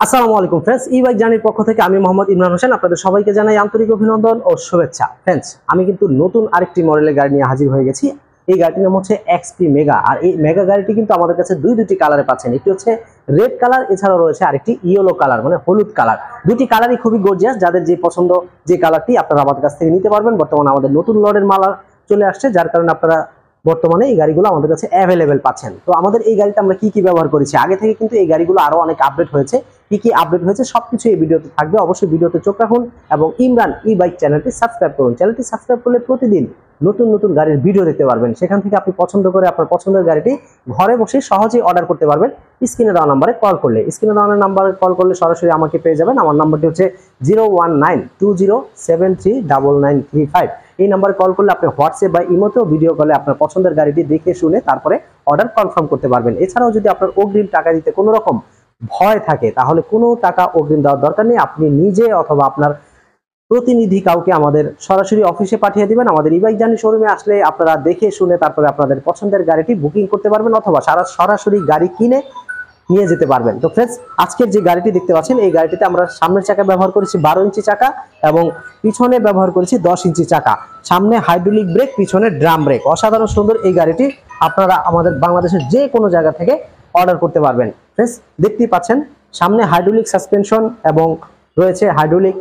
আসসালামু আলাইকুম ফ্রেন্ডস, ই বাইক জার্নির পক্ষ থেকে আমি মোহাম্মদ ইমরান হোসেন আপনাদের সবাইকে জানাই আন্তরিক অভিনন্দন ও শুভেচ্ছা। ফ্রেন্ডস, আমি কিন্তু নতুন আরেকটি মডেলের গাড়ি নিয়ে হাজির হয়ে গেছি। এই গাড়িটির নাম হচ্ছে এক্সপি মেগা। আর এই মেগা গাড়িটি কিন্তু আমাদের কাছে দুটি কালারে পাচ্ছেন। একটি হচ্ছে রেড কালার, এছাড়াও রয়েছে আরেকটি ইয়েলো কালার মানে হলুদ কালার। দুটি কালারই খুবই গর্জিয়াস। যাদের যে পছন্দ যে কালারটি আপনারা আমাদের কাছ থেকে নিতে পারবেন। বর্তমানে আমাদের নতুন লটের মাল চলে আসছে, যার কারণে আপনারা বর্তমানে এই গাড়িগুলো আমাদের কাছে অ্যাভেলেবেল পাচ্ছেন। তো আমাদের এই গাড়িতে আমরা কি ব্যবহার করেছি, আগে থেকে কিন্তু এই গাড়িগুলো আরো অনেক আপডেট হয়েছে। কি আপডেট হয়েছে সবকিছু এই ভিডিওতে থাকবে। অবশ্যই ভিডিওতে চোখ রাখুন এবং ইমরান ই বাইক চ্যানেলটি সাবস্ক্রাইব করুন। চ্যানেলটি সাবস্ক্রাইব করলে প্রতিদিন নতুন নতুন গাড়ির ভিডিও দেখতে পারবেন। সেখান থেকে আপনি পছন্দ করে আপনার পছন্দের গাড়িটি ঘরে বসে সহজেই অর্ডার করতে পারবেন স্ক্রিনে দেওয়া নাম্বারে কল করলে। স্ক্রিনে দেওয়া নাম্বারে কল করলে সরাসরি আমাকে পেয়ে যাবেন। আমার নাম্বারটি হচ্ছে 01920739935। এই নাম্বারে কল করলে আপনি হোয়াটসঅ্যাপ বা ইমোতেও ভিডিও কলে আপনার পছন্দের গাড়িটি দেখে শুনে তারপরে অর্ডার কনফার্ম করতে পারবেন। এছাড়াও যদি আপনার অগ্রিম টাকা দিতে কোনো রকম ভয় থাকে তাহলে কোনো টাকা অগ্রিম দেওয়ার দরকার নেই। আপনি নিজে অথবা আপনার প্রতিনিধি কাউকে আমাদের সরাসরি অফিসে পাঠিয়ে দিবেন। আমাদের ই বাইক জার্নি শোরুমে আসলে আপনারা দেখে শুনে তারপরে আপনাদের পছন্দের গাড়িটি বুকিং করতে পারবেন অথবা সরাসরি গাড়ি কিনে নিয়ে যেতে পারবেন। তো ফ্রেন্ডস, আজকের যে গাড়িটি দেখতে পাচ্ছেন এই গাড়িটিতে আমরা সামনের চাকা ব্যবহার করেছি 12 ইঞ্চি চাকা এবং পিছনে ব্যবহার করেছি 10 ইঞ্চি চাকা। সামনে হাইড্রোলিক ব্রেক, পিছনে ড্রাম ব্রেক। অসাধারণ সুন্দর এই গাড়িটি আপনারা আমাদের বাংলাদেশের যে কোনো জায়গা থেকে অর্ডার করতে পারবেন। ফ্রেন্ডস, দেখতেই পাচ্ছেন সামনে হাইড্রোলিক সাসপেনশন এবং রয়েছে হাইড্রোলিক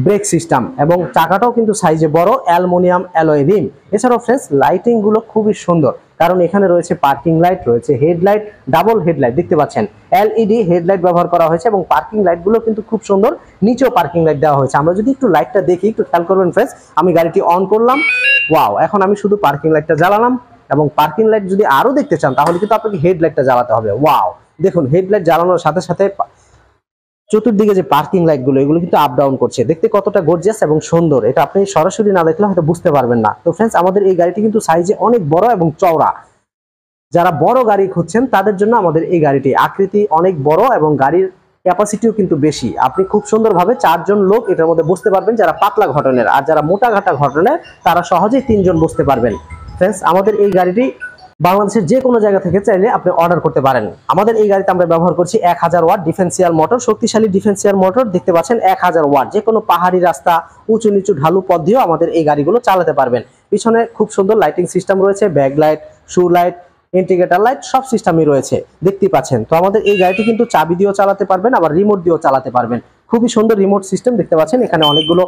ব্রেক সিস্টেম এবং চাকাটাও কিন্তু সাইজে বড়, অ্যালুমিনিয়াম অ্যালয় রিম। এছাড়াও ফ্রেন্ডস, লাইটিং গুলো খুবই সুন্দর, কারণ এখানে রয়েছে পার্কিং লাইট, রয়েছে হেডলাইট, ডাবল হেডলাইট দেখতে পাচ্ছেন। এলইডি হেডলাইট ব্যবহার করা হয়েছে এবং পার্কিং লাইট গুলো কিন্তু খুব সুন্দর, নিচেও পার্কিং লাইট দেওয়া হয়েছে। আমরা যদি একটু লাইটটা দেখি, একটু খেয়াল করবেন ফ্রেন্ডস। আমি গাড়িটি অন করলাম, ওয়াও, এখন আমি শুধু পার্কিং লাইটটা জ্বালালাম এবং পার্কিং লাইট যদি আরো দেখতে চান তাহলে কিন্তু আপনাকে হেডলাইটটা জ্বালাতে হবে। ওয়াও, দেখুন হেডলাইট জ্বালানোর সাথে সাথে চতুর্দিকে যে পার্কিং লাইট গুলো এগুলো কিন্তু আপ ডাউন করছে। দেখতে কতটা গর্জিয়াস এবং সুন্দর, এটা আপনি সরাসরি না দেখলে হয়তো বুঝতে পারবেন না। তো ফ্রেন্ডস, আমাদের এই গাড়িটি কিন্তু সাইজে অনেক বড় এবং চওড়া। যারা বড় গাড়ি খুঁজছেন তাদের জন্য আমাদের এই গাড়িটি আকৃতি অনেক বড় এবং গাড়ির ক্যাপাসিটিও কিন্তু বেশি। আপনি খুব সুন্দরভাবে 4 জন লোক এটার মধ্যে বসতে পারবেন যারা পাতলা ঘটনের, আর যারা মোটা ঘাটা ঘটনের তারা সহজেই 3 জন বসতে পারবেন। ফ্রেন্ডস, আমাদের এই গাড়িটি বাংলাদেশের যে কোনো জায়গা থেকে চাইলে আপনি অর্ডার করতে পারেন। আমাদের এই গাড়িতে আমরা ব্যবহার করছি 1000 ওয়াট ডিফেন্সিয়াল মোটর, শক্তিশালী ডিফেন্সিয়াল মোটর দেখতে পাচ্ছেন 1000 ওয়াট। যে কোনো পাহাড়ি রাস্তা, উঁচু নিচু ঢালু পথ দিয়েও আমাদের এই গাড়িগুলো চালাতে পারবেন। পিছনে খুব সুন্দর লাইটিং সিস্টেম রয়েছে, ব্যাক লাইট, শু লাইট, ইন্ডিকেটর লাইট সব সিস্টেমই রয়েছে দেখতে পাচ্ছেন। তো আমাদের এই গাড়িটি কিন্তু চাবি দিয়েও চালাতে পারবেন, আবার রিমোট দিয়েও চালাতে পারবেন। খুবই সুন্দর রিমোট সিস্টেম দেখতে পাচ্ছেন। এখানে অনেকগুলো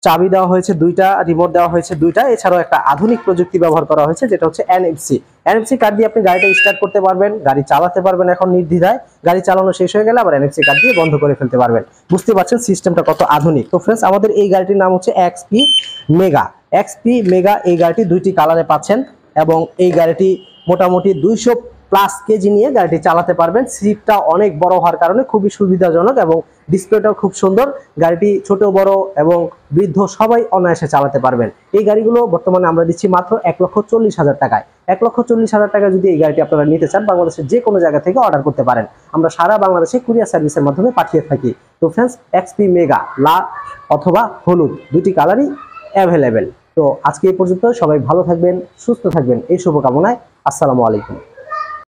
চাবি দেওয়া হয়েছে, 2টা রিমোট দেওয়া হয়েছে 2টা। এছাড়াও একটা আধুনিক প্রযুক্তি ব্যবহার করা হয়েছে যেটা হচ্ছে এনএফসি কার্ড দিয়ে আপনি গাড়িটা স্টার্ট করতে পারবেন, গাড়ি চালাতে পারবেন এখন নির্দ্বিধায়। গাড়ি চালানো শেষ হয়ে গেলে আবার এনএফসি কার্ড দিয়ে বন্ধ করে ফেলতে পারবেন। বুঝতে পারছেন সিস্টেমটা কত আধুনিক। তো ফ্রেন্ডস, আমাদের এই গাড়িটির নাম হচ্ছে এক্সপি মেগা। এই গাড়িটি 2টি কালারে পাচ্ছেন এবং এই গাড়িটি মোটামুটি 200+ কেজি নিয়ে গাড়িটি চালাতে পারবেন। সিটটা অনেক বড় হওয়ার কারণে খুবই সুবিধাজনক এবং ডিসপ্লেটাও খুব সুন্দর। গাড়িটি ছোট বড় এবং বৃদ্ধ সবাই অনায়াসে চালাতে পারবেন। এই গাড়িগুলো বর্তমানে আমরা দিচ্ছি মাত্র 1,40,000 টাকায়। 1,40,000 টাকা যদি এই গাড়িটি আপনারা নিতে চান বাংলাদেশের যে কোনো জায়গা থেকে অর্ডার করতে পারেন। আমরা সারা বাংলাদেশে কুরিয়ার সার্ভিসের মাধ্যমে পাঠিয়ে থাকি। তো ফ্রেন্ডস, এক্সপি মেগা লাল অথবা হলুদ 2টি কালারই অ্যাভেলেবেল। তো আজকে এই পর্যন্ত, সবাই ভালো থাকবেন, সুস্থ থাকবেন এই শুভকামনায়। আসসালামু আলাইকুম।